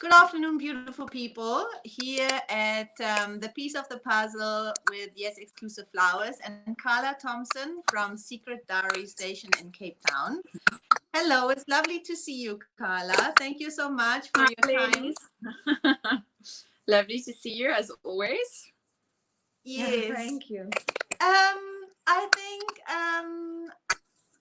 Good afternoon, beautiful people. Here at the Piece of the Puzzle with Yes Exclusive Flowers and Carla Thomson from Secret Diary Station in Cape Town. Hello, it's lovely to see you, Carla. Thank you so much for your time. Lovely to see you as always. Yes. Thank you. I think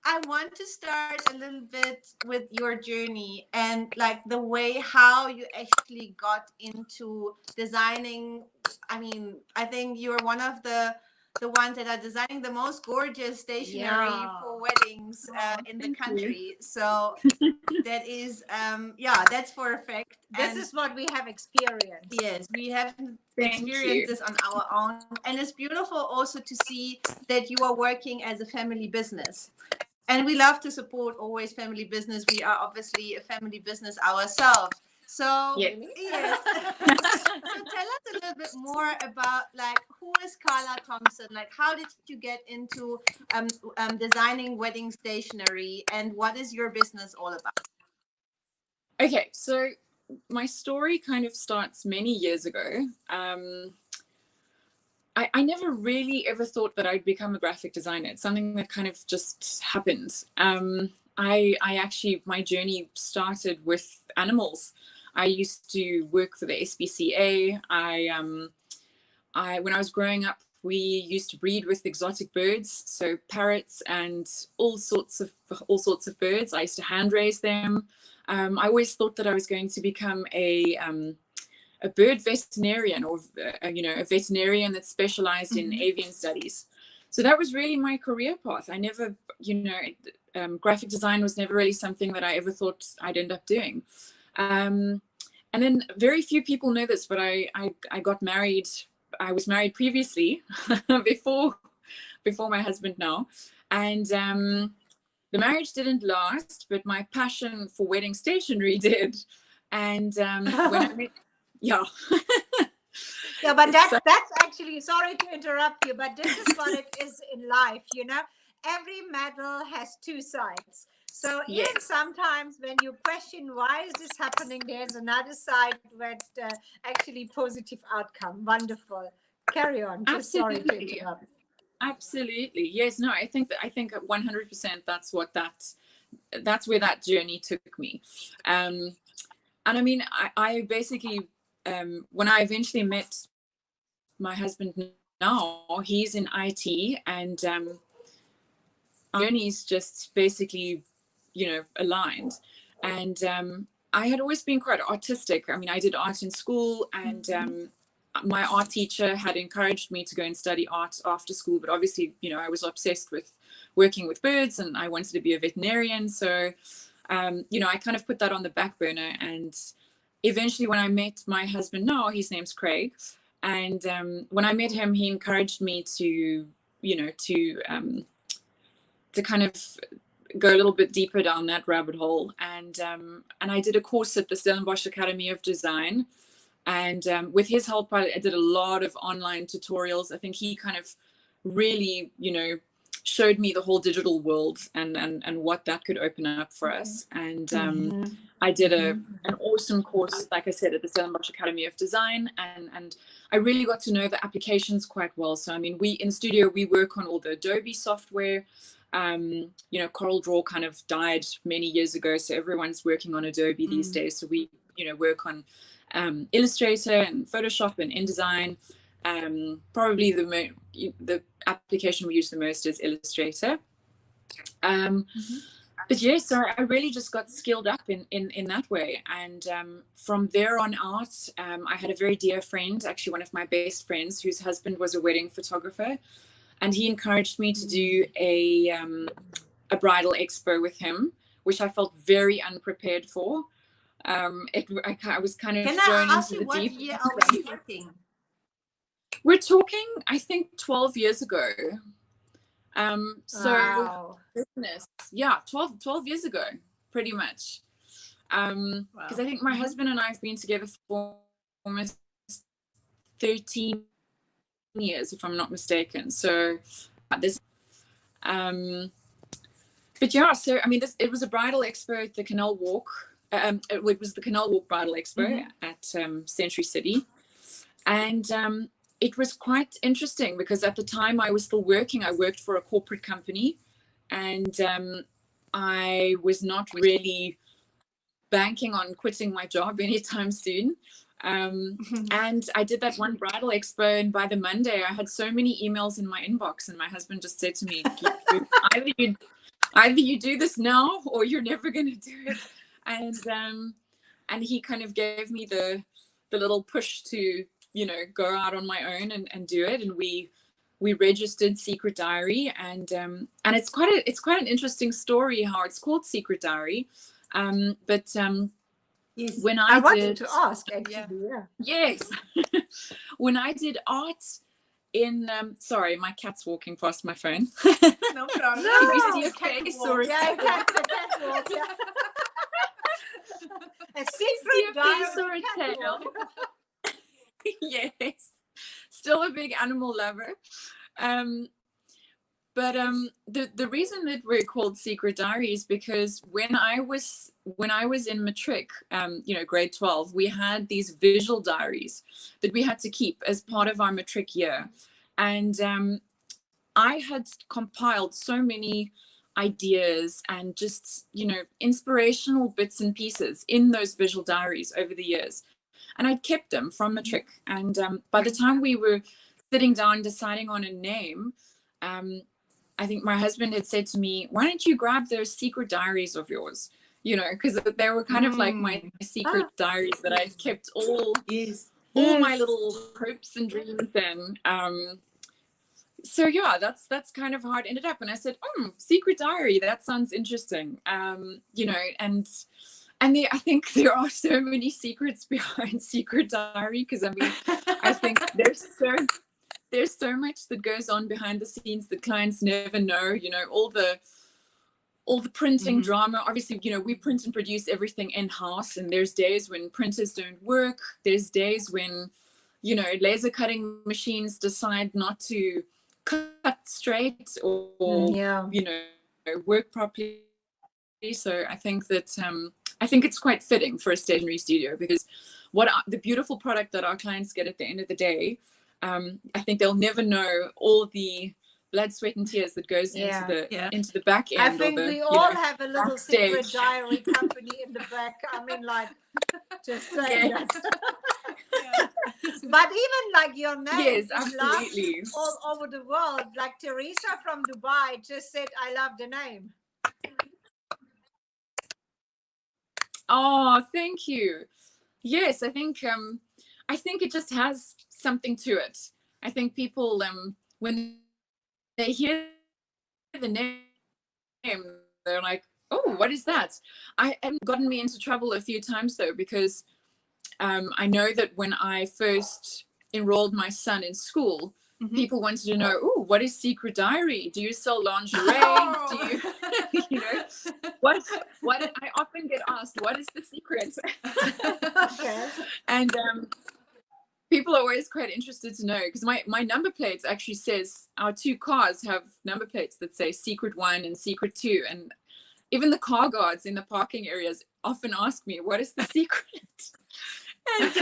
I want to start a little bit with your journey and like the way how you actually got into designing. I mean, I think you're one of the ones that are designing the most gorgeous stationery for weddings in the country. So that is, that's for a fact. This is what we have experienced. Yes, we have experienced this on our own. And it's beautiful also to see that you are working as a family business. And we love to support always family business. We are obviously a family business ourselves. So, yes. So tell us a little bit more about like, who is Carla Thomson? Like, how did you get into designing wedding stationery, and what is your business all about? Okay, so my story kind of starts many years ago. I never really ever thought that I'd become a graphic designer. It's something that kind of just happened. I actually, my journey started with animals. I used to work for the SPCA. When I was growing up, we used to breed with exotic birds, so parrots and all sorts of birds. I used to hand raise them. I always thought that I was going to become a bird veterinarian, or a veterinarian that specialized in avian studies. So that was really my career path. I never, graphic design was never really something that I ever thought I'd end up doing. And then very few people know this, but I got married. I was married previously before my husband now, and the marriage didn't last, but my passion for wedding stationery did. And when I met yeah, but that's actually, sorry to interrupt you, but this is what it is in life, every medal has two sides. So even sometimes when you question why is this happening, there's another side with actually positive outcome. Wonderful. Carry on. Just sorry to interrupt. Absolutely. Yes. No, I think 100% that's where that journey took me. And I mean, I basically, when I eventually met my husband now, he's in IT, and our journeys just basically, aligned. And I had always been quite artistic. I mean, I did art in school, and my art teacher had encouraged me to go and study art after school. But obviously, I was obsessed with working with birds, and I wanted to be a veterinarian. So, I kind of put that on the back burner. And eventually, when I met my husband now, his name's Craig, and when I met him, he encouraged me to kind of go a little bit deeper down that rabbit hole. And I did a course at the Stellenbosch Academy of Design, and with his help, I did a lot of online tutorials. I think he kind of really, showed me the whole digital world and what that could open up for us. And I did an awesome course, like I said, at the Stellenbosch Academy of Design, and I really got to know the applications quite well. So I mean, in the studio we work on all the Adobe software. CorelDRAW kind of died many years ago, so everyone's working on Adobe these days. So we work on Illustrator and Photoshop and InDesign. Probably the application we use the most is Illustrator. But yeah, so I really just got skilled up in that way. And from there on out, I had a very dear friend, actually one of my best friends, whose husband was a wedding photographer. And he encouraged me to do a bridal expo with him, which I felt very unprepared for. I was kind of thrown into the deep. Year are we talking? We're talking, I think, 12 years ago. Wow. Goodness, yeah, 12 years ago, pretty much. Because I think my husband and I have been together for almost 13 years, if I'm not mistaken. So this, but yeah, so I mean, it was a bridal expo at the Canal Walk It was the Canal Walk Bridal Expo at Century City. And it was quite interesting because at the time I was still working. I worked for a corporate company, and I was not really banking on quitting my job anytime soon. And I did that one bridal expo, and by the Monday I had so many emails in my inbox, and my husband just said to me, either you do this now or you're never going to do it. And he kind of gave me the little push to, you know, go out on my own and do it. And we registered Secret Diary, and it's quite an interesting story how it's called Secret Diary. But yes. when I wanted to ask, actually, yes, when I did art in sorry, my cat's walking past my phone. No problem. No. Can you see a face or yeah, I can't walk, yeah. A secret face or diary a catwalk. tail? Yes, still a big animal lover. But the reason that we're called Secret Diary is because when I was in matric, you know, grade 12, we had these visual diaries that we had to keep as part of our matric year. And I had compiled so many ideas and just, you know, inspirational bits and pieces in those visual diaries over the years. And I'd kept them from matric. And by the time we were sitting down deciding on a name, I think my husband had said to me, why don't you grab those secret diaries of yours? You know, because they were kind of like my secret diaries that I kept all my little hopes and dreams in. So yeah, that's kind of how it ended up. And I said, Secret Diary, that sounds interesting. You know, and I think there are so many secrets behind Secret Diary, because I mean, I think there's so much that goes on behind the scenes that clients never know. You know, all the printing drama. Obviously, you know, we print and produce everything in-house, and there's days when printers don't work. There's days when, you know, laser cutting machines decide not to cut straight or you know, work properly. So I think that I think it's quite fitting for a stationery studio, because the beautiful product that our clients get at the end of the day, I think they'll never know all the blood, sweat, and tears that goes into the back end. I think we all have a little backstage. Secret Diary company in the back. I mean, like, just saying that. But even like your name is loved all over the world. Like Teresa from Dubai just said, I love the name. Oh, thank you. Yes, I think it just has something to it. I think people when they hear the name, they're like, oh, what is that? I have gotten me into trouble a few times though, because I know that when I first enrolled my son in school, people wanted to know, oh, what is Secret Diary? Do you sell lingerie? Do you, you know, what I often get asked, what is the secret? Okay. And people are always quite interested to know, because my number plates actually says, our two cars have number plates that say Secret 1 and Secret 2. And even the car guards in the parking areas often ask me, what is the secret? And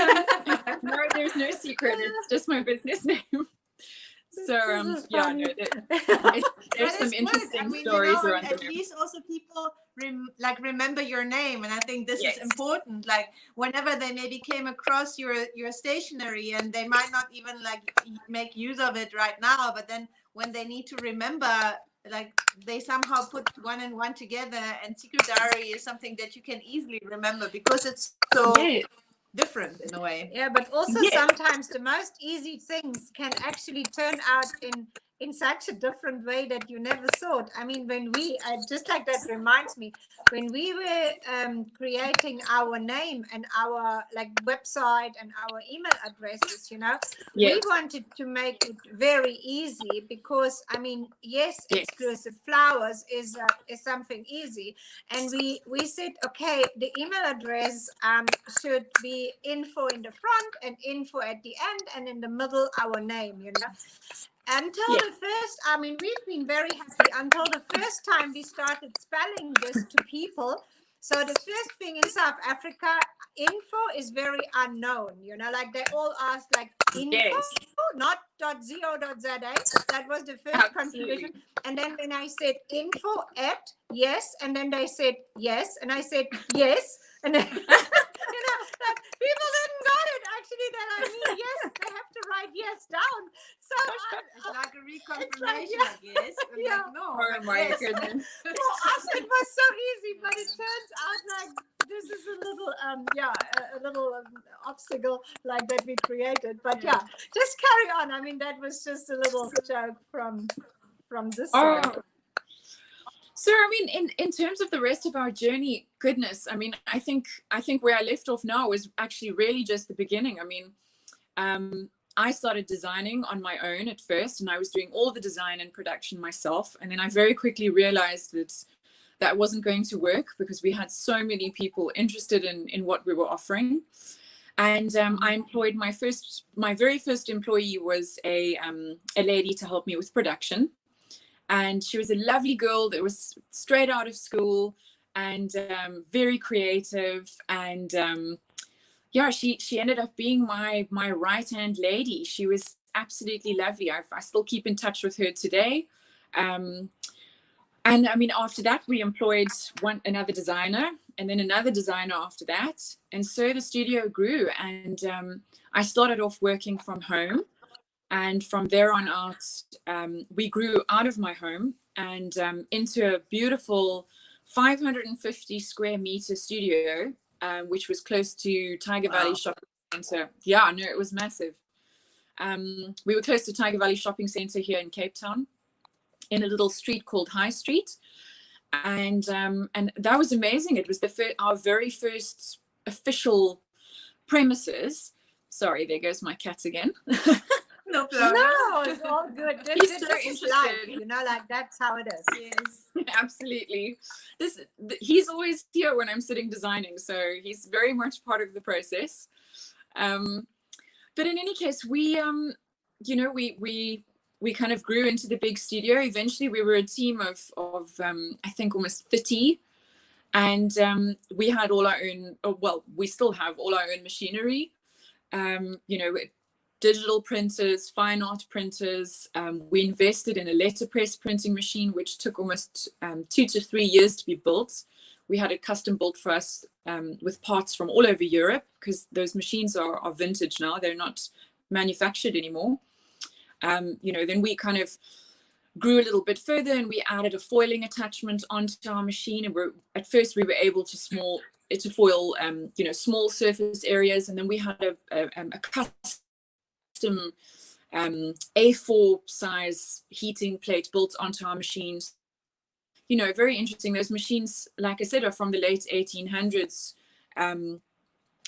no, there's no secret. It's just my business name. So yeah, no, there's some interesting stories around at least also people remember your name, and I think this is important. Like whenever they maybe came across your stationery, and they might not even like make use of it right now, but then when they need to remember, like they somehow put one and one together, and Secret Diary is something that you can easily remember because it's so different in a way. Yeah, but also sometimes the most easy things can actually turn out in such a different way that you never thought. I mean, when we just like that reminds me, when we were creating our name and our like website and our email addresses, you know, we wanted to make it very easy, because I mean, exclusive flowers is something easy, and we said, okay, the email address should be info in the front and info at the end, and in the middle our name, you know. Until the first, I mean, we've been very happy until the first time we started spelling this to people. So the first thing in South Africa, info is very unknown. You know, like they all ask like info, Yes, not .co.za. That was the first absolutely. confusion. And then when I said info at yes, and then they said yes, and I said yes, and then you know, that people didn't got it actually. That I mean yes, they have to write yes down. So It's like a reconfirmation, yeah. I guess. I'm Yeah. like, no, Oh but my yes. goodness. For us it was so easy, but it turns out like this is a little a little obstacle like that we created. But yeah, just carry on. I mean, that was just a little joke from this side. Oh. So I mean, in terms of the rest of our journey, goodness, I mean, I think where I left off now is actually really just the beginning. I mean, I started designing on my own at first, and I was doing all the design and production myself. And then I very quickly realized that that wasn't going to work because we had so many people interested in what we were offering. And I employed my very first employee was a lady to help me with production. And she was a lovely girl that was straight out of school and very creative. And yeah, she ended up being my right-hand lady. She was absolutely lovely. I still keep in touch with her today. And I mean, after that, we employed another designer and then another designer after that. And so the studio grew. And I started off working from home. And from there on out, we grew out of my home and into a beautiful 550 square meter studio, which was close to Tiger Valley Shopping Centre. Yeah, no, it was massive. We were close to Tiger Valley Shopping Centre here in Cape Town, in a little street called High Street. And that was amazing. It was our very first official premises. Sorry, there goes my cat again. No, it's all good. This is life, you know, like that's how it is. Yes, absolutely. He's always here when I'm sitting designing, so he's very much part of the process. But in any case, we kind of grew into the big studio. Eventually, we were a team of I think almost 30, and we had all our own. Well, we still have all our own machinery. Digital printers, fine art printers. We invested in a letterpress printing machine, which took almost 2 to 3 years to be built. We had it custom built for us with parts from all over Europe because those machines are vintage now. They're not manufactured anymore. Then we kind of grew a little bit further and we added a foiling attachment onto our machine. And at first we were able to foil, small surface areas. And then we had a custom A4 size heating plate built onto our machines. Very interesting. Those machines, like I said, are from the late 1800s.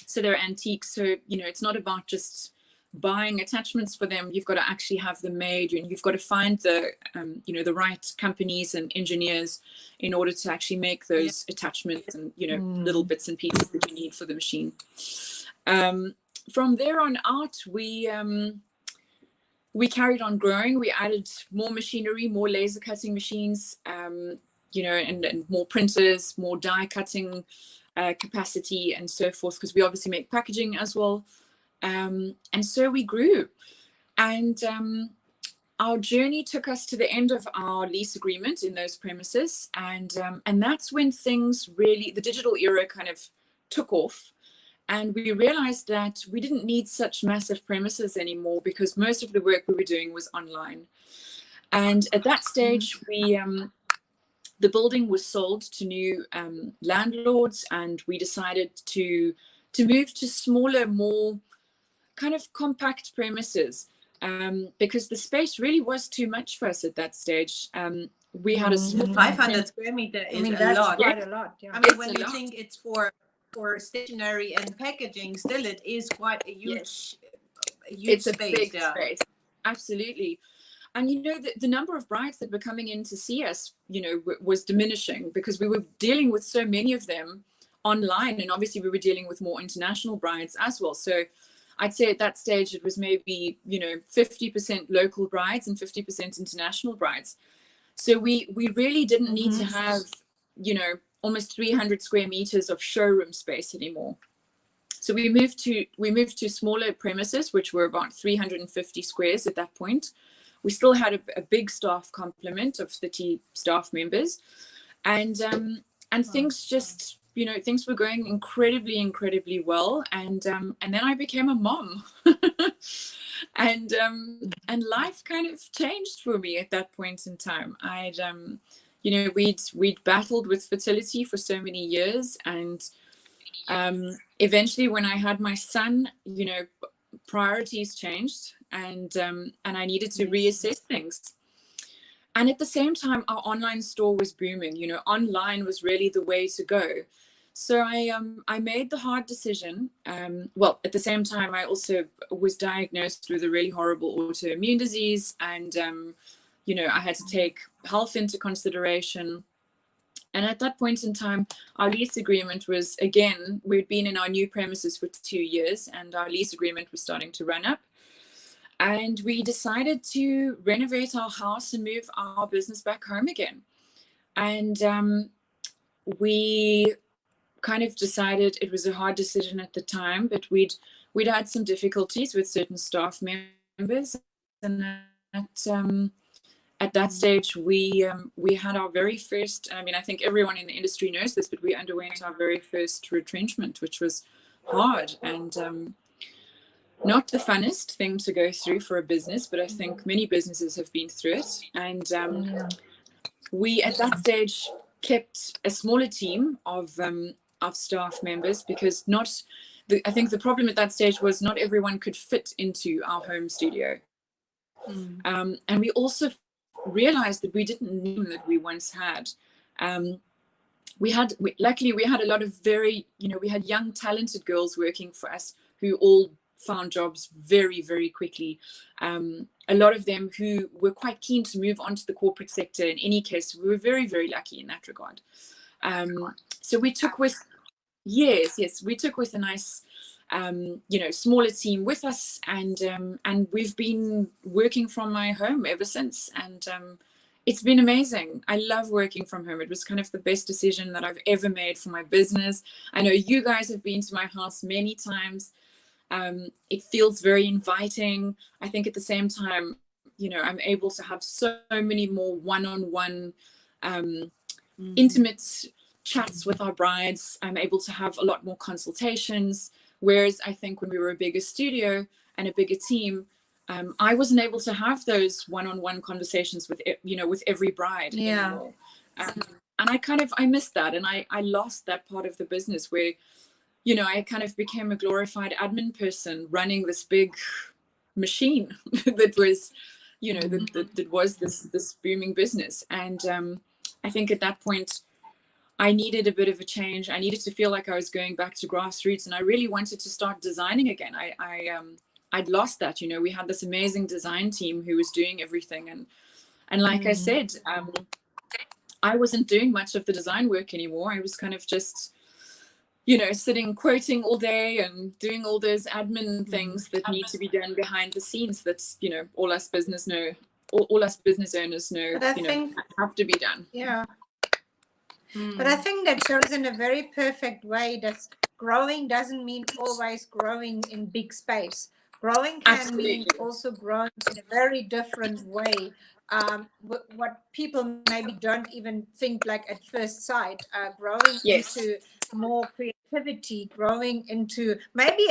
So they're antiques. So, it's not about just buying attachments for them. You've got to actually have them made, and you've got to find the right companies and engineers in order to actually make those attachments and, little bits and pieces that you need for the machine. From there on out, we carried on growing. We added more machinery, more laser cutting machines, and more printers, more die cutting capacity and so forth, because we obviously make packaging as well. And so we grew. And our journey took us to the end of our lease agreement in those premises. And that's when things really, the digital era kind of took off. And we realized that we didn't need such massive premises anymore because most of the work we were doing was online. And at that stage, the building was sold to new landlords, and we decided to move to smaller, more kind of compact premises because the space really was too much for us at that stage. We had a small 500 square meter is that's a lot. quite a lot. Yeah. I mean, when you think it's for stationery and packaging, still it is quite a huge, it's space. A big space. Absolutely. And the number of brides that were coming in to see us, was diminishing because we were dealing with so many of them online, and obviously we were dealing with more international brides as well. So I'd say at that stage it was maybe 50% local brides and 50% international brides. So we really didn't need to have almost 300 square meters of showroom space anymore. So we moved to smaller premises, which were about 350 squares at that point. We still had a big staff complement of 30 staff members, and things just, you know, things were going incredibly well. And then I became a mom, and life kind of changed for me at that point in time. I'd you know, we'd battled with fertility for so many years, and eventually when I had my son, you know, priorities changed, and I needed to reassess things. And at the same time, our online store was booming. You know, online was really the way to go. So I made the hard decision. Well, at the same time, I also was diagnosed with a really horrible autoimmune disease, and you know, I had to take health into consideration. And at that point in time, our lease agreement was, again, we'd been in our new premises for 2 years, and our lease agreement was starting to run up. And we decided to renovate our house and move our business back home again. And we kind of decided, it was a hard decision at the time, but we'd had some difficulties with certain staff members. And at that stage, we had our very first, I mean, I think everyone in the industry knows this, but we underwent our very first retrenchment, which was hard and not the funnest thing to go through for a business, but I think many businesses have been through it. And we, at that stage, kept a smaller team of staff members, because I think the problem at that stage was not everyone could fit into our home studio. And we also realized that we didn't need that we once had. Luckily we had a lot of very, you know, we had young talented girls working for us who all found jobs very quickly. A lot of them who were quite keen to move on to the corporate sector. In any case, we were very lucky in that regard. So we took with, we took with a nice, you know, smaller team with us, and we've been working from my home ever since, and it's been amazing. I love working from home. It was kind of the best decision that I've ever made for my business. I know you guys have been to my house many times. It feels very inviting. I think at the same time, you know, I'm able to have so many more one-on-one intimate chats with our brides. I'm able to have a lot more consultations. Whereas I think when we were a bigger studio and a bigger team, I wasn't able to have those one-on-one conversations with, you know, with every bride anymore. And I missed that, and I lost that part of the business where, you know, I kind of became a glorified admin person running this big machine that was, you know, that was this booming business. And I think at that point, I needed a bit of a change. I needed to feel like I was going back to grassroots, and I really wanted to start designing again. I'd lost that, you know. We had this amazing design team who was doing everything, and like I said, I wasn't doing much of the design work anymore. I was kind of just, you know, sitting quoting all day and doing all those admin things that need to be done behind the scenes. That's, you know, all us business owners know, you know, have to be done. Yeah. But I think that shows in a very perfect way that growing doesn't mean always growing in big space. Growing can mean also growing in a very different way. What people maybe don't even think like at first sight, growing into more creativity, growing into maybe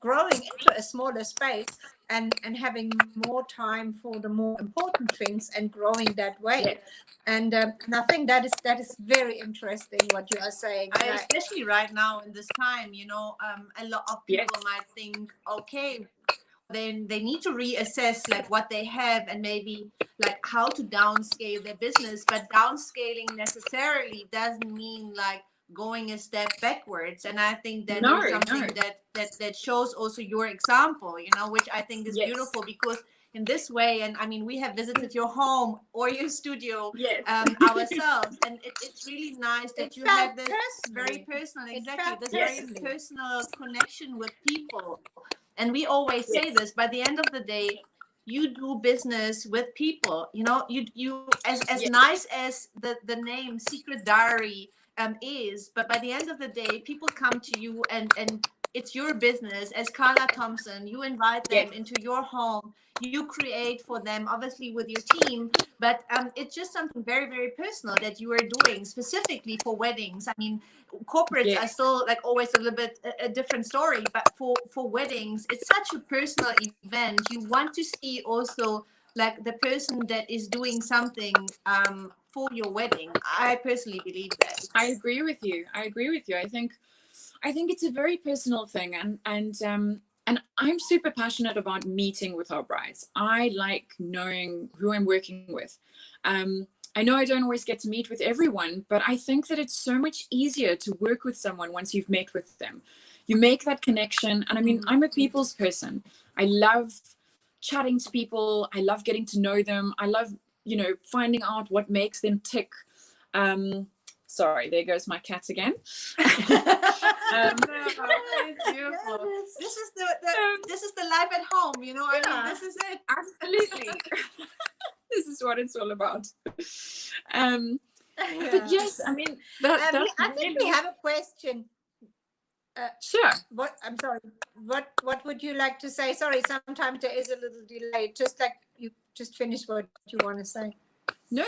growing into a smaller space, and having more time for the more important things and growing that way. And I think that is very interesting what you are saying. Especially right now in this time, you know, a lot of people might think, okay, then they need to reassess like what they have and maybe like how to downscale their business. But downscaling necessarily doesn't mean like going a step backwards. And I think that is something that shows also your example, you know, which I think is beautiful, because in this way, and I mean, we have visited your home or your studio ourselves, and it's really nice that you have this very personal, this very personal connection with people. And we always say this, by the end of the day, you do business with people, you know, you as nice as the name Secret Diary is. But by the end of the day, people come to you and it's your business. As Carla Thomson, you invite them into your home. You create for them, obviously with your team, but it's just something very, very personal that you are doing specifically for weddings. I mean, corporates are still like always a little bit a different story, but for weddings, it's such a personal event. You want to see also like the person that is doing something for your wedding. I personally believe that. I agree with you. I think it's a very personal thing, and I'm super passionate about meeting with our brides. I like knowing who I'm working with. I know I don't always get to meet with everyone, but I think that it's so much easier to work with someone once you've met with them. You make that connection, and I mean, I'm a people's person. I love chatting to people. I love getting to know them. I love, finding out what makes them tick. Sorry, there goes my cat again. It's beautiful. This is the life at home, I mean, this is it. Absolutely. This is what it's all about. But yes, I mean, I think we have a question. Sure. I'm sorry. What would you like to say? Sorry, sometimes there is a little delay. Just like you just finish what you want to say. No.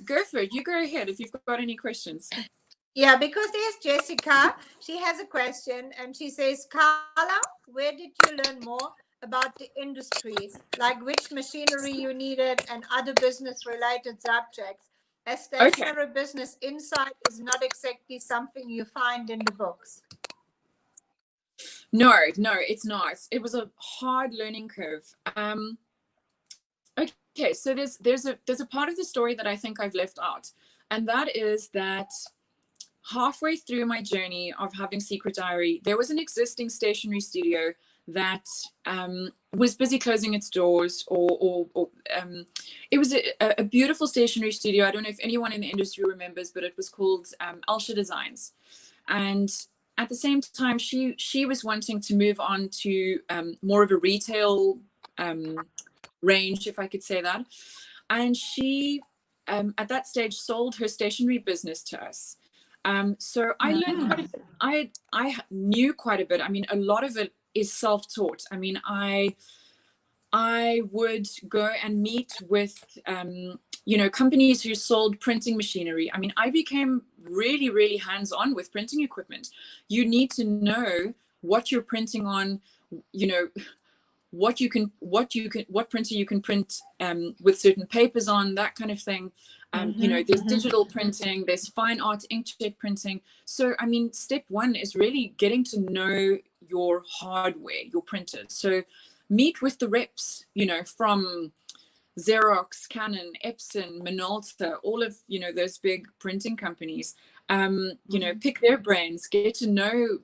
Go for it. You go ahead if you've got any questions. Yeah, because there's Jessica. She has a question, and she says, Carla, where did you learn more about the industry, like which machinery you needed and other business-related subjects? As stationery business insight is not exactly something you find in the books. No, it's not. It was a hard learning curve. Okay, so there's a part of the story that I think I've left out, and that is that halfway through my journey of having Secret Diary, there was an existing stationery studio that was busy closing its doors, or it was a beautiful stationery studio. I don't know if anyone in the industry remembers, but it was called Alsha Designs, and at the same time, she was wanting to move on to more of a retail range, if I could say that. And she, at that stage, sold her stationery business to us. So I learned quite a bit. I knew quite a bit. I mean, a lot of it is self-taught. I mean, I would go and meet with companies who sold printing machinery. I mean, I became really, really hands-on with printing equipment. You need to know what you're printing on, what printer you can print with certain papers on, that kind of thing. There's digital printing, there's fine art inkjet printing. So, I mean, step one is really getting to know your hardware, your printers. So meet with the reps, from Xerox, Canon, Epson, Minolta, all of, those big printing companies. Pick their brains, get to know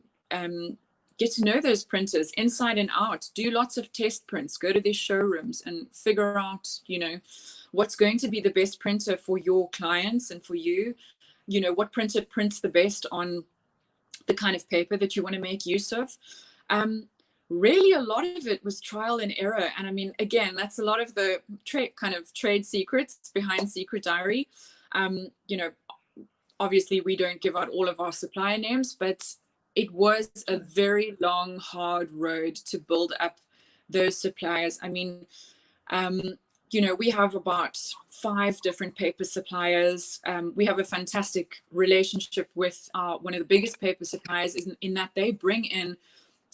those printers inside and out, do lots of test prints, go to their showrooms and figure out, what's going to be the best printer for your clients and for you, what printer prints the best on the kind of paper that you want to make use of. Really, a lot of it was trial and error. And I mean, again, that's a lot of the trade secrets behind Secret Diary. Obviously, we don't give out all of our supplier names, but it was a very long, hard road to build up those suppliers. I mean, we have about 5 different paper suppliers. We have a fantastic relationship with one of the biggest paper suppliers in that they bring in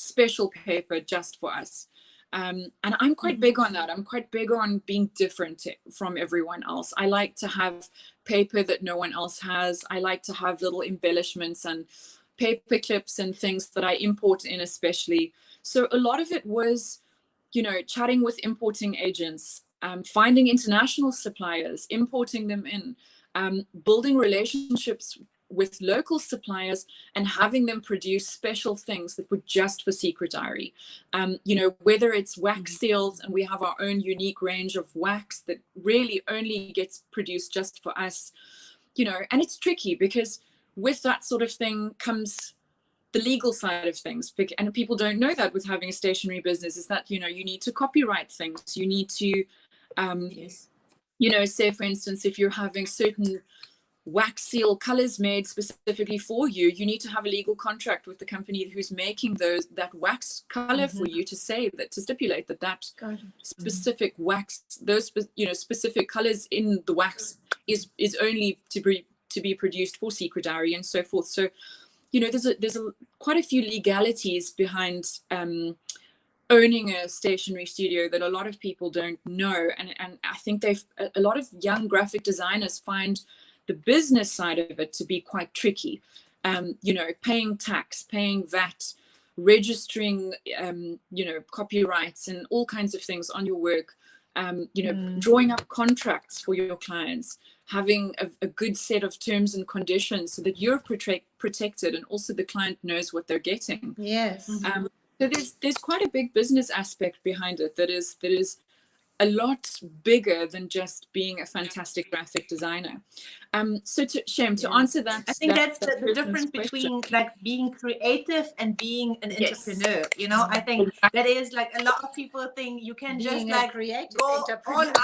special paper just for us. And I'm quite big on that. I'm quite big on being different from everyone else. I like to have paper that no one else has. I like to have little embellishments and paper clips and things that I import in especially. So a lot of it was, chatting with importing agents, finding international suppliers, importing them in, building relationships with local suppliers and having them produce special things that were just for Secret Diary. Whether it's wax seals, and we have our own unique range of wax that really only gets produced just for us, and it's tricky because with that sort of thing comes the legal side of things, and people don't know that with having a stationery business, is that you need to copyright things. You need to say, for instance, if you're having certain wax seal colors made specifically for you, you need to have a legal contract with the company who's making that wax color for you to say that, to stipulate that specific wax, those specific colors in the wax is only to be produced for Secret Diary and so forth. So there's quite a few legalities behind owning a stationery studio that a lot of people don't know, and I think a lot of young graphic designers find the business side of it to be quite tricky. Paying tax, paying VAT, registering copyrights and all kinds of things on your work, drawing up contracts for your clients, having a good set of terms and conditions so that you're protected and also the client knows what they're getting. Yes. So there's quite a big business aspect behind it that is a lot bigger than just being a fantastic graphic designer. So to answer that, I think that's the difference between like being creative and being an entrepreneur. I think that is like a lot of people think you can just like go all out,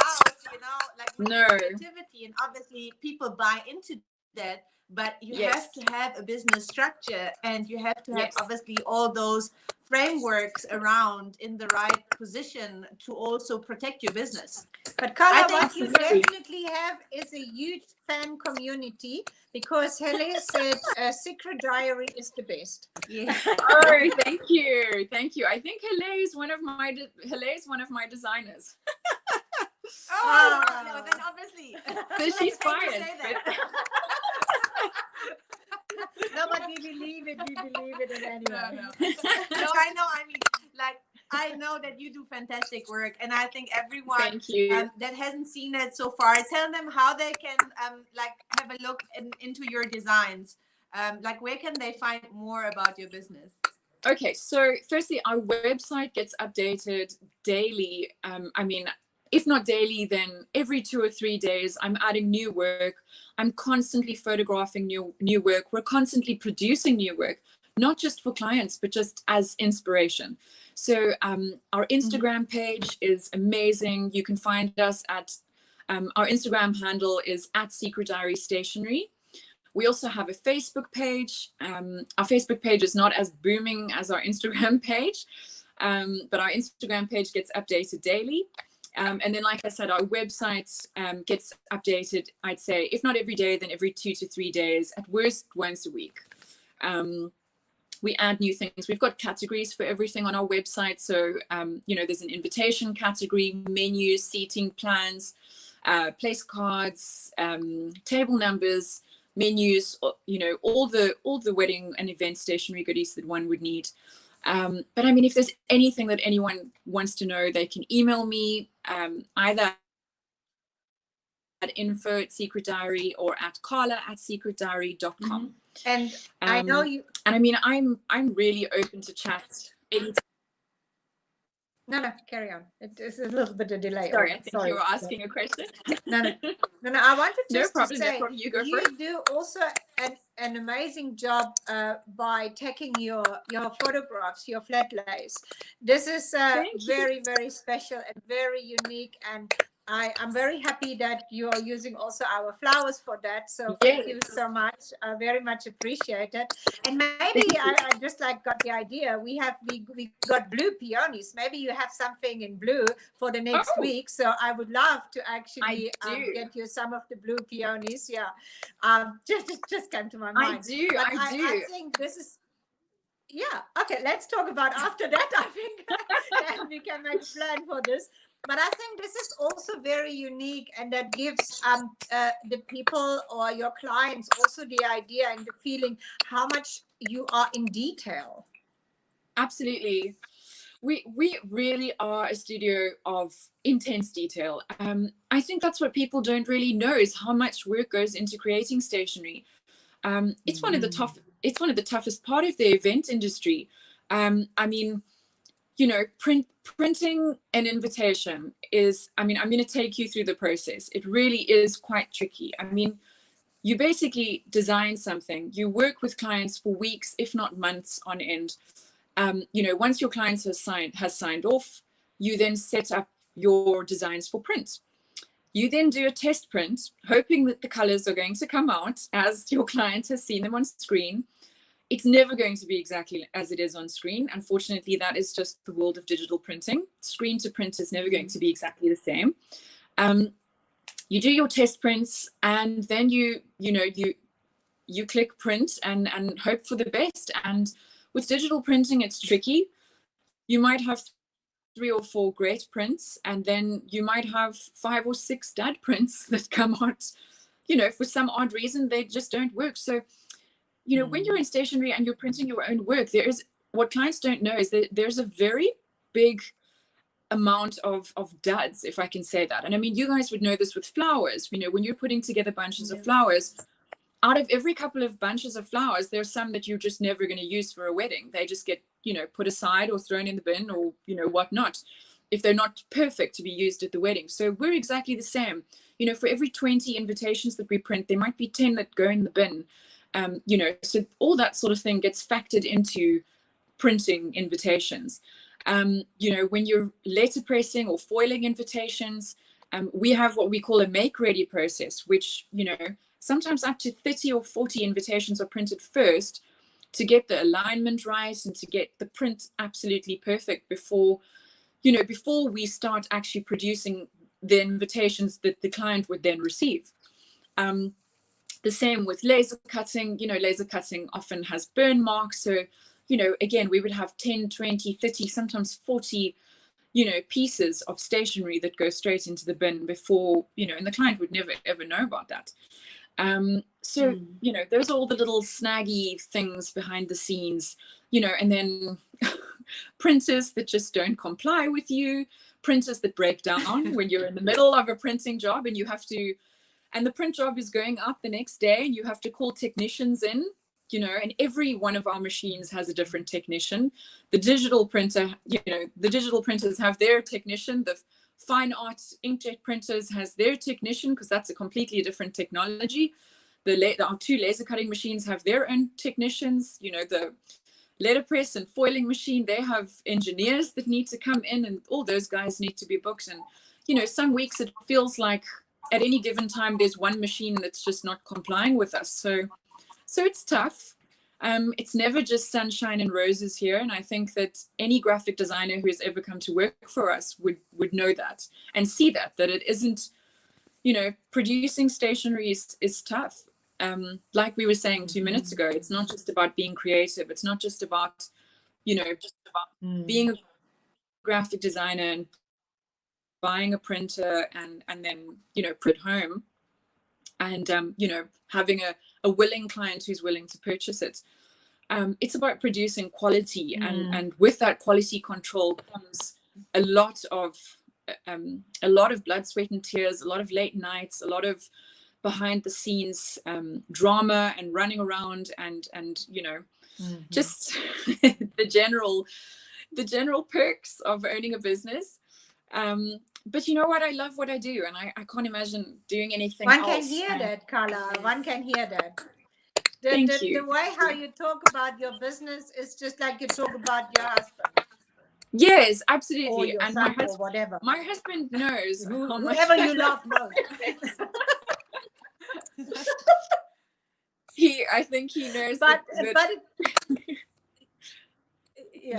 like with creativity, and obviously people buy into that. But you have to have a business structure, and you have to have obviously all those frameworks around in the right position to also protect your business. But Carla, what you definitely have is a huge fan community, because Hele said Secret Diary is the best. Yeah. Oh, thank you. I think Hele is one of my designers. No, then obviously. So she's biased. No, but we believe it anyway. No, I know that you do fantastic work, and I think everyone that hasn't seen it so far, tell them how they can have a look into your designs. Where can they find more about your business? Okay, so firstly, our website gets updated daily. If not daily, then every 2 or 3 days, I'm adding new work. I'm constantly photographing new work. We're constantly producing new work, not just for clients, but just as inspiration. So our Instagram page is amazing. You can find us at, our Instagram handle is @SecretDiaryStationery. We also have a Facebook page. Our Facebook page is not as booming as our Instagram page, but our Instagram page gets updated daily. And then, like I said, our website gets updated, I'd say, if not every day, then every 2 to 3 days, at worst once a week. We add new things. We've got categories for everything on our website. So, there's an invitation category, menus, seating plans, place cards, table numbers, menus, all the wedding and event stationery goodies that one would need. But if there's anything that anyone wants to know, they can email me either at info@secretdiary or at carla@secretdiary.com. And I know you. And I'm really open to chat anytime. No, carry on. It is a little bit of delay. Sorry, I think you were asking a question. No. I wanted just to say, no problem. You go first. You do also an amazing job by taking your photographs, your flat lays. This is very, very special and very unique, and I'm very happy that you are using also our flowers for that. So thank you so much. I very much appreciate it. And maybe I just got the idea. We got blue peonies. Maybe you have something in blue for the next week. So I would love to actually get you some of the blue peonies. Yeah, just came to my mind. I do. I think this is. Yeah. Okay. Let's talk about after that. I think and we can make a plan for this. But I think this is also very unique, and that gives the people or your clients also the idea and the feeling how much you are in detail. Absolutely. We really are a studio of intense detail. I think that's what people don't really know, is how much work goes into creating stationery. It's one of the toughest part of the event industry. Printing an invitation is, I'm going to take you through the process. It really is quite tricky. You basically design something, you work with clients for weeks, if not months on end. Once your client has signed off, you then set up your designs for print. You then do a test print, hoping that the colors are going to come out as your client has seen them on screen. It's never going to be exactly as it is on screen. Unfortunately, that is just the world of digital printing. Screen to print is never going to be exactly the same. You do your test prints, and then you click print and hope for the best. And with digital printing, it's tricky. You might have 3 or 4 great prints, and then you might have 5 or 6 dud prints that come out, for some odd reason, they just don't work. So, when you're in stationery and you're printing your own work, what clients don't know is that there's a very big amount of duds, if I can say that. And I mean, you guys would know this with flowers. When you're putting together bunches of flowers, out of every couple of bunches of flowers, there's some that you're just never going to use for a wedding. They just get, put aside or thrown in the bin or, whatnot, if they're not perfect to be used at the wedding. So we're exactly the same. For every 20 invitations that we print, there might be 10 that go in the bin. So all that sort of thing gets factored into printing invitations. When you're letterpressing or foiling invitations, we have what we call a make-ready process, which, sometimes up to 30 or 40 invitations are printed first to get the alignment right and to get the print absolutely perfect before we start actually producing the invitations that the client would then receive. The same with laser cutting. Laser cutting often has burn marks. So, again, we would have 10, 20, 30, sometimes 40, pieces of stationery that go straight into the bin before, and the client would never, ever know about that. Those are all the little snaggy things behind the scenes, and then printers that just don't comply with you, printers that break down when you're in the middle of a printing job and the print job is going up the next day and you have to call technicians in, and every one of our machines has a different technician. The digital printer, the digital printers have their technician. The fine art inkjet printers has their technician, because that's a completely different technology. Our 2 laser cutting machines have their own technicians. The letterpress and foiling machine, they have engineers that need to come in, and all those guys need to be booked. And some weeks it feels like at any given time there's one machine that's just not complying with us. So it's tough. It's never just sunshine and roses here. And I think that any graphic designer who has ever come to work for us would know that and see that it isn't, producing stationery is tough. Like we were saying 2 minutes ago, it's not just about being creative. It's not just about, being a graphic designer and buying a printer and then, put home and, having a willing client who's willing to purchase it. It's about producing quality, and with that quality control comes a lot of blood, sweat and tears, a lot of late nights, a lot of behind the scenes drama and running around and just the general perks of owning a business. But you know what? I love what I do, and I can't imagine doing anything else. One can hear that, Carla. One can hear that. Thank you. The way how you talk about your business is just like you talk about your husband. Yes, absolutely. Or your and son or whatever. My husband knows. Whoever you love most. I think he knows that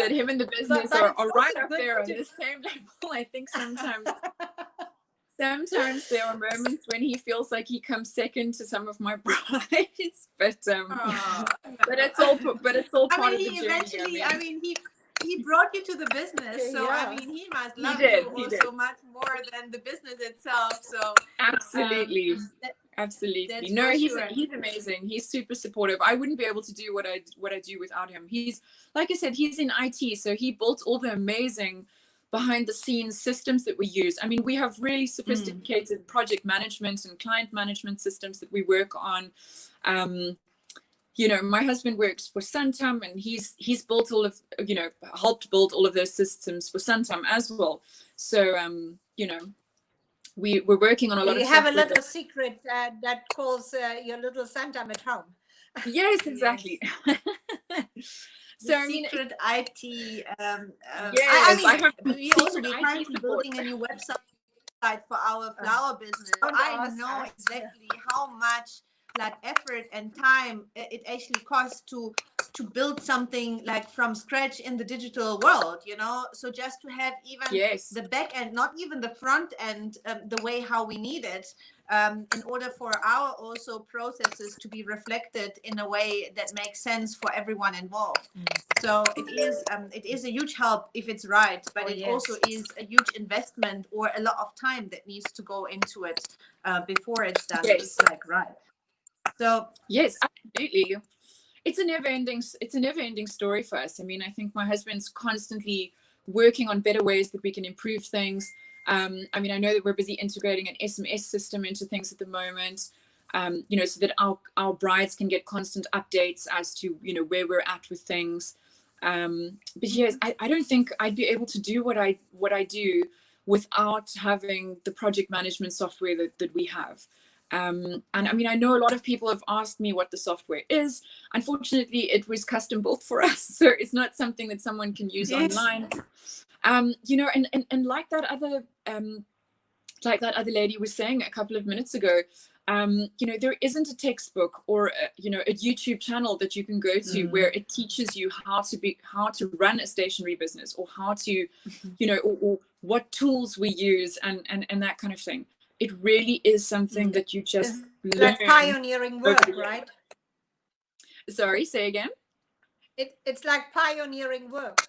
him and the business are right up there on the same level. I think sometimes there are moments when he feels like he comes second to some of my brides, but it's all part of the journey. He brought you to the business, so he must love you also much more than the business itself. So absolutely. No, he's amazing. He's super supportive. I wouldn't be able to do what I do without him. He's, like I said, he's in IT, so he built all the amazing behind the scenes systems that we use. I mean, we have really sophisticated project management and client management systems that we work on. My husband works for Santam, and he's built helped build all of those systems for Santam as well. So, we're working on a lot of stuff. You have a little secret that calls your little Santam at home. Yes, exactly. Secret IT. Yes, we're currently building a new website. website for our flower business, I know exactly how much like effort and time it actually costs to build something like from scratch in the digital world, you know. So just to have even the back end, not even the front end, the way how we need it, in order for our also processes to be reflected in a way that makes sense for everyone involved. So it is a huge help if it's right, but it also is a huge investment or a lot of time that needs to go into it before it's done. It's like right. So yes, absolutely. It's a never-ending story for us. I mean, I think my husband's constantly working on better ways that we can improve things. I mean, I know that we're busy integrating an SMS system into things at the moment, you know, so that our brides can get constant updates as to, you know, where we're at with things. But yes, I don't think I'd be able to do what I do without having the project management software that we have. And I mean, I know a lot of people have asked me what the software is. Unfortunately, it was custom built for us, so it's not something that someone can use online. You know, and like that other lady was saying a couple of minutes ago, you know, there isn't a textbook or you know, a YouTube channel that you can go to where it teaches you how to run a stationery business, or how to, you know, or what tools we use and that kind of thing. It really is something that you just learn. Like pioneering work, right? Sorry, say again. It's like pioneering work.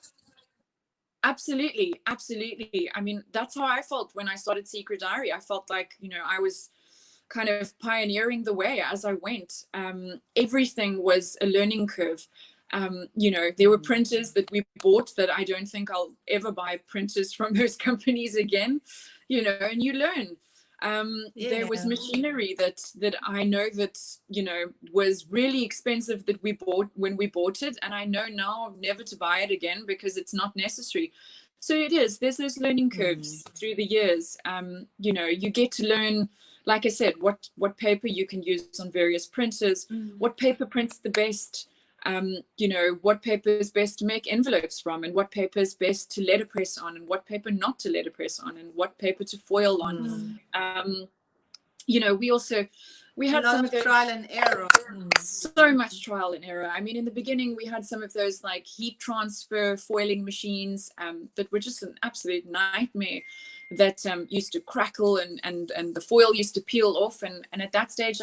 Absolutely, absolutely. I mean, that's how I felt when I started Secret Diary. I felt like, you know, I was kind of pioneering the way as I went. Everything was a learning curve. You know, there were printers that we bought that I don't think I'll ever buy printers from those companies again, you know, and you learn. There was machinery that I know that, you know, was really expensive that we bought when we bought it, and I know now never to buy it again because it's not necessary. So there's those learning curves through the years. You know, you get to learn, like I said, what paper you can use on various printers, what paper prints the best, you know, what paper is best to make envelopes from, and what paper is best to letterpress on, and what paper not to letterpress on, and what paper to foil on. You know, we had some of those trial and error. So much trial and error. I mean, in the beginning, we had some of those like heat transfer foiling machines that were just an absolute nightmare, that used to crackle and the foil used to peel off. And at that stage,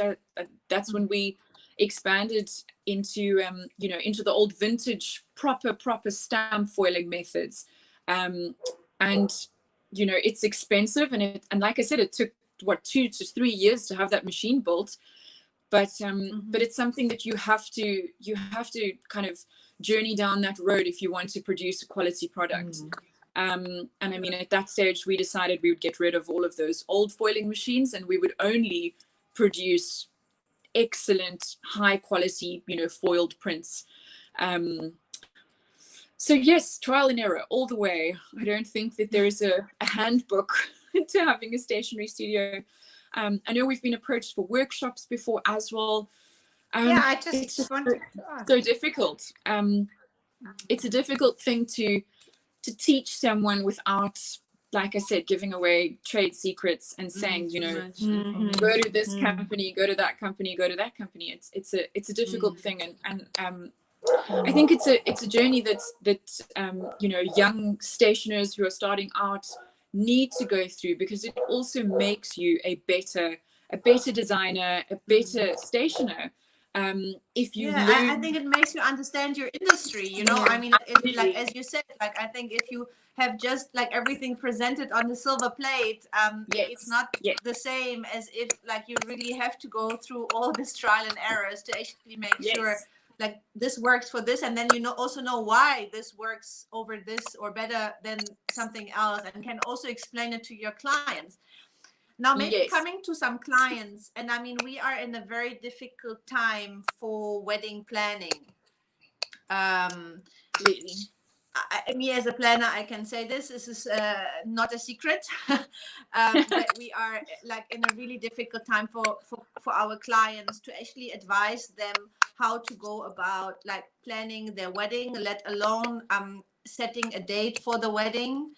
that's when we expanded into you know, into the old vintage proper stamp foiling methods. And you know, it's expensive, and like I said, it took what 2 to 3 years to have that machine built. But it's something that you have to kind of journey down that road if you want to produce a quality product. And I mean, at that stage, we decided we would get rid of all of those old foiling machines, and we would only produce excellent, high quality, you know, foiled prints. So yes, trial and error all the way. I don't think that there is a handbook to having a stationery studio. I know we've been approached for workshops before as well. It's just so difficult. It's a difficult thing to teach someone without, like I said, giving away trade secrets and saying, you know, go to this company, go to that company, go to that company. It's a difficult thing, and I think it's a journey that you know, young stationers who are starting out need to go through, because it also makes you a better designer, a better stationer. If you learn... I think it makes you understand your industry, you know. I mean, like as you said, like I think if you have just like everything presented on the silver plate, it's not the same as if like you really have to go through all this trial and errors to actually make sure like this works for this, and then you also know why this works over this or better than something else, and can also explain it to your clients. Now, maybe coming to some clients, and I mean, we are in a very difficult time for wedding planning. Me as a planner, I can say this is not a secret, that we are like in a really difficult time for our clients to actually advise them how to go about like planning their wedding, let alone setting a date for the wedding.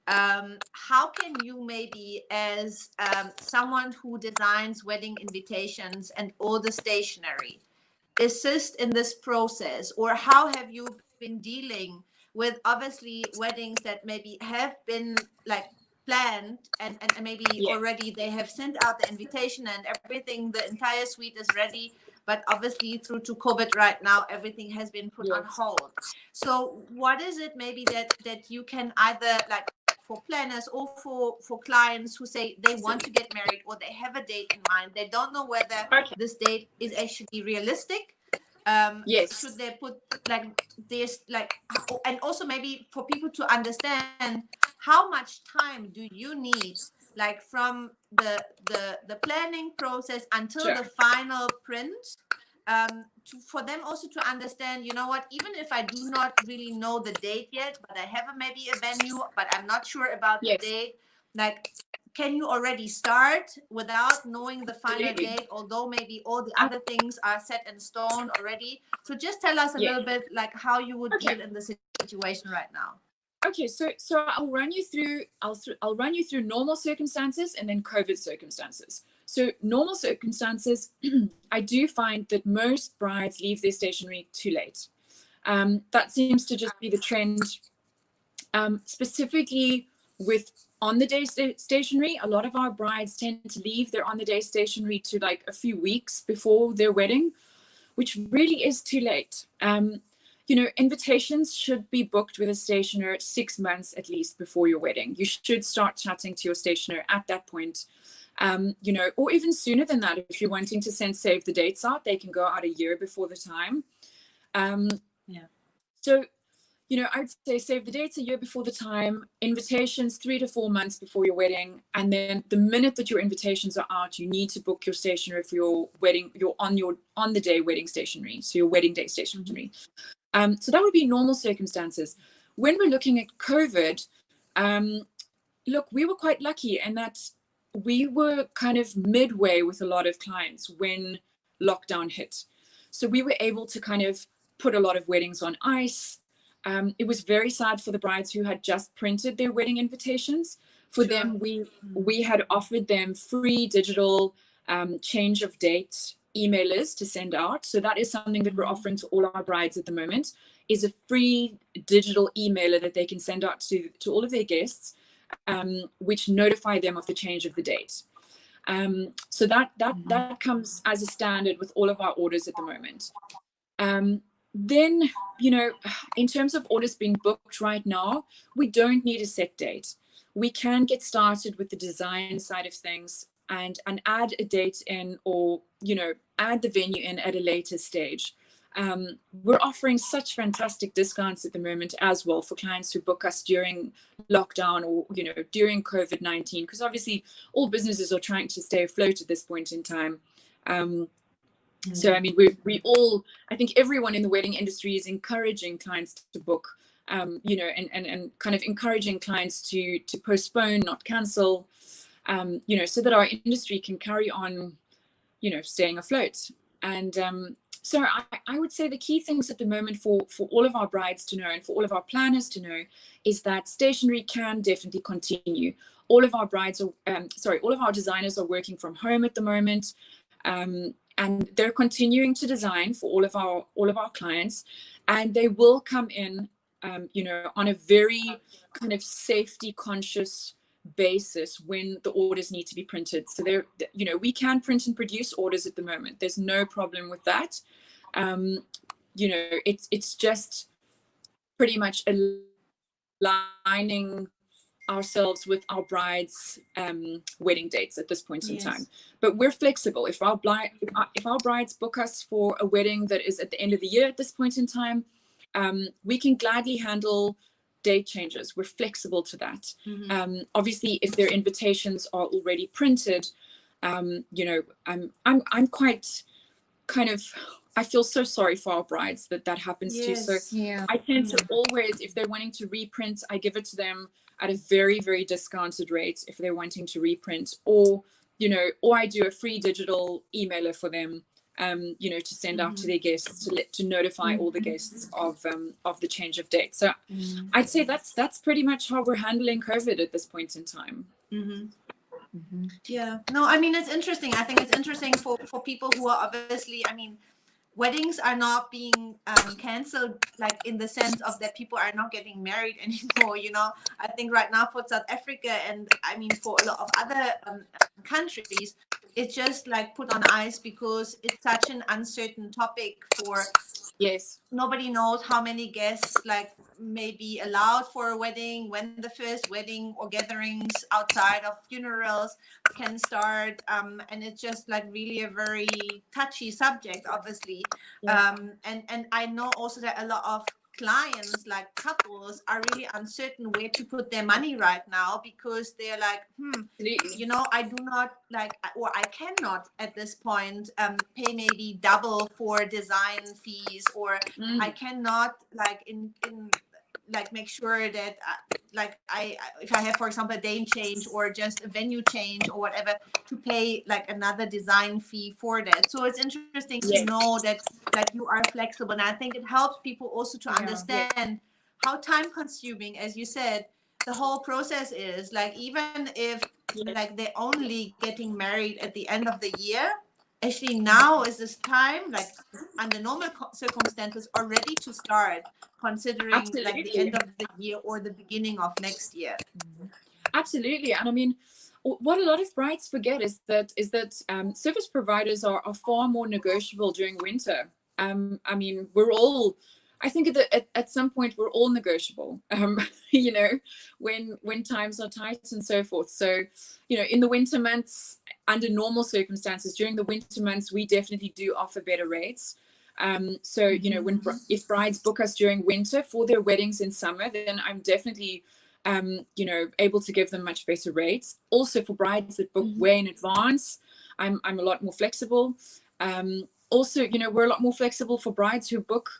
how can you maybe, as someone who designs wedding invitations and all the stationery, assist in this process? Or how have you been dealing with obviously weddings that maybe have been like planned, and maybe Yes. already they have sent out the invitation and everything, the entire suite is ready, but obviously through to COVID right now, everything has been put on hold. So what is it maybe that you can either, like, for planners or for clients who say they want to get married or they have a date in mind, they don't know whether this date is actually realistic? Yes. Should they put like this, like, and also maybe for people to understand how much time do you need, like from the planning process until the final print, for them also to understand, you know what, even if I do not really know the date yet, but I have maybe a venue, but I'm not sure about the date, like, can you already start without knowing the final date, although maybe all the other things are set in stone already? So just tell us a little bit like how you would deal in the situation right now. Okay, so I'll run you through I'll run you through normal circumstances and then COVID circumstances. So normal circumstances, I do find that most brides leave their stationery too late. That seems to just be the trend. Specifically with on-the-day stationery, a lot of our brides tend to leave their on-the-day stationery to like a few weeks before their wedding, which really is too late. You know, invitations should be booked with a stationer 6 months at least before your wedding. You should start chatting to your stationer at that point. You know, or even sooner than that. If you're wanting to send save the dates out, they can go out a year before the time. So, you know, I'd say save the dates a year before the time, invitations 3 to 4 months before your wedding. And then the minute that your invitations are out, you need to book your stationery for your wedding, your on the day wedding stationery. So your wedding day stationery. So that would be normal circumstances. When we're looking at COVID, look, we were quite lucky in that we were kind of midway with a lot of clients when lockdown hit. So we were able to kind of put a lot of weddings on ice. It was very sad for the brides who had just printed their wedding invitations. For them, we had offered them free digital change of date emailers to send out. So that is something that we're offering to all our brides at the moment, is a free digital emailer that they can send out to all of their guests, which notify them of the change of the date. So that comes as a standard with all of our orders at the moment. Then, you know, in terms of orders being booked right now, we don't need a set date. We can get started with the design side of things and add a date in, or, you know, add the venue in at a later stage. We're offering such fantastic discounts at the moment as well for clients who book us during lockdown or, you know, during COVID-19, because obviously all businesses are trying to stay afloat at this point in time. So, I mean, we all, I think everyone in the wedding industry is encouraging clients to book, you know, and kind of encouraging clients to postpone, not cancel, you know, so that our industry can carry on, you know, staying afloat. And so I would say the key things at the moment for all of our brides to know and for all of our planners to know is that stationery can definitely continue. All of our brides are, all of our designers are working from home at the moment. And they're continuing to design for all of our clients, and they will come in, you know, on a very kind of safety conscious basis when the orders need to be printed. So they're, you know, we can print and produce orders at the moment. There's no problem with that. You know, it's just pretty much aligning ourselves with our brides' wedding dates at this point in time. But we're flexible. If our brides book us for a wedding that is at the end of the year at this point in time, we can gladly handle date changes. We're flexible to that. Obviously, if their invitations are already printed, you know, I'm quite kind of, I feel so sorry for our brides that happens to. So I tend to always, if they're wanting to reprint, I give it to them at a very, very discounted rate if they're wanting to reprint, or, you know, or I do a free digital emailer for them you know, to send out to their guests, to notify all the guests of the change of date. So I'd say that's pretty much how we're handling COVID at this point in time. Yeah, no, I mean, it's interesting. I think it's interesting for people who are obviously, I mean, weddings are not being canceled, like in the sense of that people are not getting married anymore. You know, I think right now for South Africa, and I mean for a lot of other countries, it's just like put on ice because it's such an uncertain topic. For nobody knows how many guests like may be allowed for a wedding, when the first wedding or gatherings outside of funerals can start, and it's just like really a very touchy subject, obviously. And I know also that a lot of clients, like couples, are really uncertain where to put their money right now, because they're like, you know, I do not like, or I cannot at this point pay maybe double for design fees, or I cannot like in like make sure that like if I have, for example, a name change or just a venue change or whatever, to pay like another design fee for that. So it's interesting to know that you are flexible, and I think it helps people also to understand how time consuming, as you said, the whole process is. Like, even if like they're only getting married at the end of the year, actually now is this time, like under normal circumstances, already to start considering like the end of the year or the beginning of next year. Absolutely. And I mean, what a lot of brides forget is that service providers are far more negotiable during winter. I mean, I think at some point we're all negotiable, you know, when times are tight and so forth. So, you know, in the winter months, under normal circumstances, during the winter months, we definitely do offer better rates. So, you know, if brides book us during winter for their weddings in summer, then I'm definitely, you know, able to give them much better rates. Also for brides that book way in advance, I'm a lot more flexible. Also, you know, we're a lot more flexible for brides who book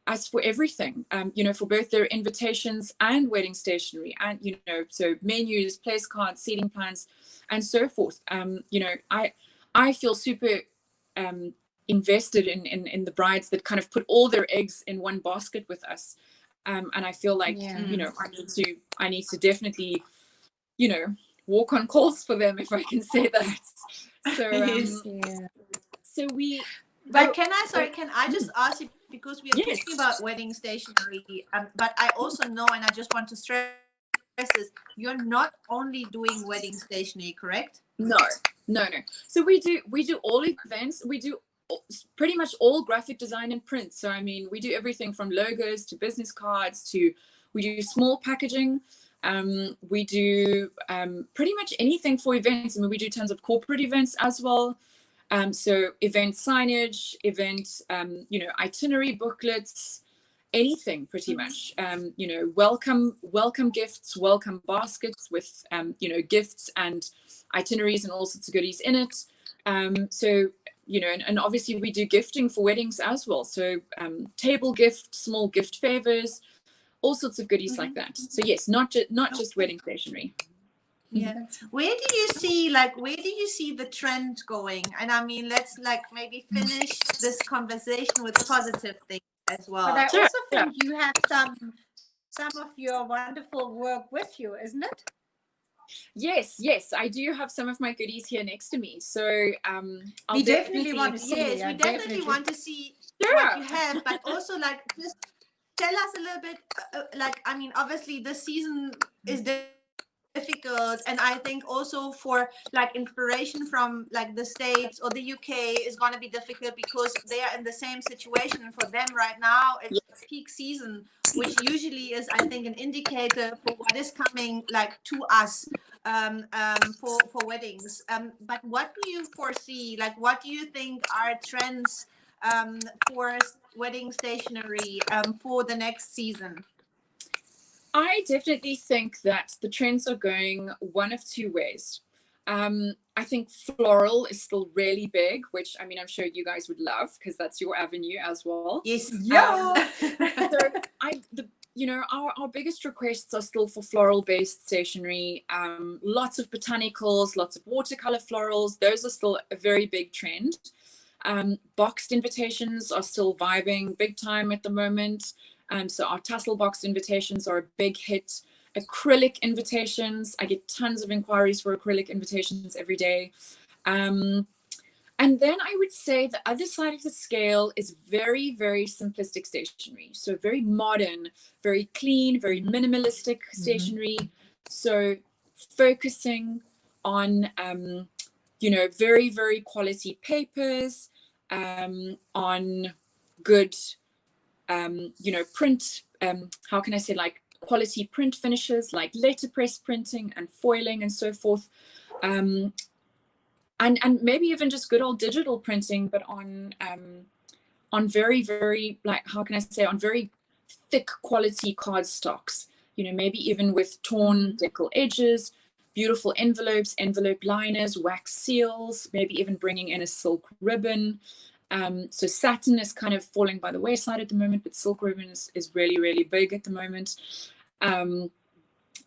us for everything, you know, for both their invitations and wedding stationery, and, you know, so menus, place cards, seating plans, and so forth. You know, I feel super invested in the brides that kind of put all their eggs in one basket with us. And I feel like, you know, I need to definitely, you know, walk on course for them, if I can say that. So, so we. But can I just ask you, because we are talking about wedding stationery, but I also know, and I just want to stress this, you're not only doing wedding stationery, correct? No. So we do all events. We do pretty much all graphic design and print. So, I mean, we do everything from logos to business cards we do small packaging. We do pretty much anything for events. I mean, we do tons of corporate events as well. So event signage, event, you know, itinerary booklets, anything pretty much. You know, welcome gifts, welcome baskets with, you know, gifts and itineraries and all sorts of goodies in it. So, you know, and obviously we do gifting for weddings as well. So table gift, small gift favors, all sorts of goodies like that. So yes, not just wedding stationery. Yeah. Where do you see the trend going? And I mean, let's like maybe finish this conversation with positive things as well. But I also think you have some of your wonderful work with you, isn't it? Yes, I do have some of my goodies here next to me. So we definitely want to see. Yes, we definitely want to see what you have, but also like just tell us a little bit. Like, I mean, obviously this season is difficult, and I think also for like inspiration from like the States or the UK is going to be difficult, because they are in the same situation, and for them right now it's peak season, which usually is, I think, an indicator for what is coming like to us for weddings. But what do you foresee, like what do you think are trends for wedding stationery for the next season? I definitely think that the trends are going one of two ways. I think floral is still really big, which, I mean, I'm sure you guys would love, because that's your avenue as well. Yes. So you know, our biggest requests are still for floral-based stationery. Lots of botanicals, lots of watercolor florals. Those are still a very big trend. Boxed invitations are still vibing big time at the moment. So our tassel boxed invitations are a big hit. Acrylic invitations, I get tons of inquiries for acrylic invitations every day. And then I would say the other side of the scale is very, very simplistic stationery. So very modern, very clean, very minimalistic stationery. So focusing on, you know, very, very quality papers, on good, you know, print, how can I say, like quality print finishes, like letterpress printing and foiling and so forth. And maybe even just good old digital printing, but on very, very, like, how can I say, on very thick quality cardstocks, you know, maybe even with torn decal edges, beautiful envelopes, envelope liners, wax seals, maybe even bringing in a silk ribbon. So satin is kind of falling by the wayside at the moment, but silk ribbon is really, really big at the moment.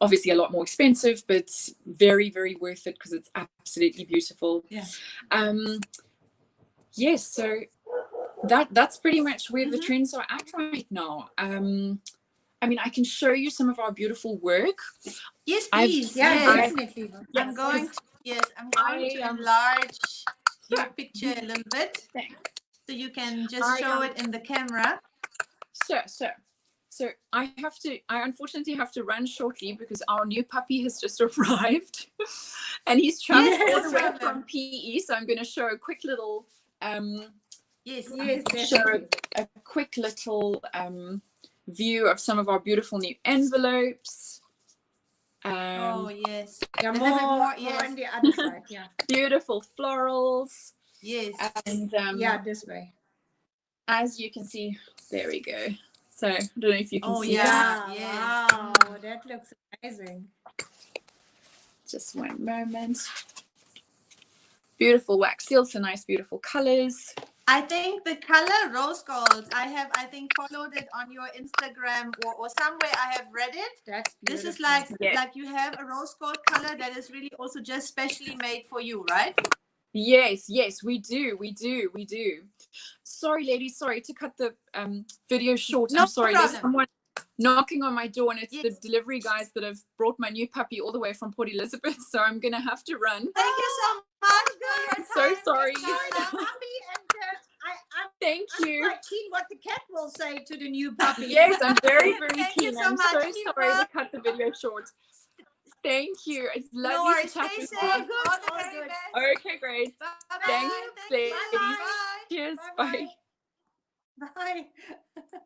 Obviously a lot more expensive, but very, very worth it because it's absolutely beautiful. Yeah. Yes, so that's pretty much where the trends are at right now. I mean, I can show you some of our beautiful work. Yes, please. Definitely. I'm going to enlarge your picture a little bit. Thanks. So you can just show it in the camera. So I unfortunately have to run shortly because our new puppy has just arrived and he's traveled all the way from PE. So I'm going to show a quick little, show a quick little view of some of our beautiful new envelopes. Oh, yes. Yeah, more on the other side. Yeah. Beautiful florals. Yes. And this way. As you can see, there we go. So I don't know if you can see that. Yes. Wow, that looks amazing. Just one moment. Beautiful wax seals, so nice, beautiful colors. I think the color rose gold, I think followed it on your Instagram or somewhere I have read it. That's beautiful. This is like you have a rose gold color that is really also just specially made for you, right? Yes, we do. Sorry, ladies, sorry to cut the video short. No I'm sorry. problem. There's someone knocking on my door, and it's the delivery guys that have brought my new puppy all the way from Port Elizabeth. So I'm gonna have to run. Thank you so much. I'm so sorry. Thank you. I'm quite keen what the cat will say to the new puppy. Yes, I'm very, very Thank keen. you so I'm much, so Eva. sorry to cut the video short. Thank you. It's lovely to chat with you. All the very best. Okay, great. Bye-bye. Thanks, Thank you. ladies. Bye. Cheers. Bye-bye. Bye. Bye.